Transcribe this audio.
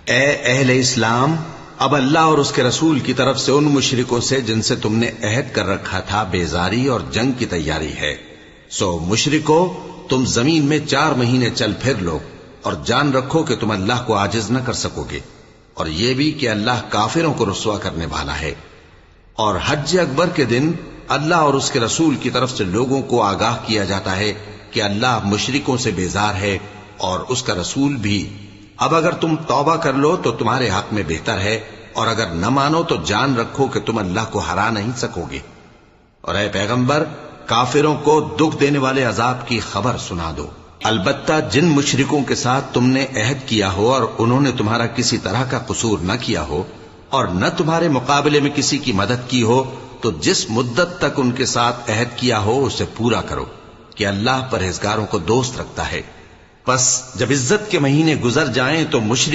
اے اہل اسلام، اب اللہ اور اس کے رسول کی طرف سے ان مشرکوں سے جن سے تم نے عہد کر رکھا تھا بیزاری اور جنگ کی تیاری ہے۔ سو مشرکو، تم زمین میں 4 مہینے چل پھر لو اور جان رکھو کہ تم اللہ کو عاجز نہ کر سکو گے، اور یہ بھی کہ اللہ کافروں کو رسوا کرنے والا ہے۔ اور حج اکبر کے دن اللہ اور اس کے رسول کی طرف سے لوگوں کو آگاہ کیا جاتا ہے کہ اللہ مشرکوں سے بیزار ہے اور اس کا رسول بھی۔ اب اگر تم توبہ کر لو تو تمہارے حق میں بہتر ہے، اور اگر نہ مانو تو جان رکھو کہ تم اللہ کو ہرا نہیں سکو گے۔ اور اے پیغمبر، کافروں کو دکھ دینے والے عذاب کی خبر سنا دو۔ البتہ جن مشرکوں کے ساتھ تم نے عہد کیا ہو اور انہوں نے تمہارا کسی طرح کا قصور نہ کیا ہو اور نہ تمہارے مقابلے میں کسی کی مدد کی ہو، تو جس مدت تک ان کے ساتھ عہد کیا ہو اسے پورا کرو کہ اللہ پرہیزگاروں کو دوست رکھتا ہے۔ پس جب عزت کے مہینے گزر جائیں تو مشرک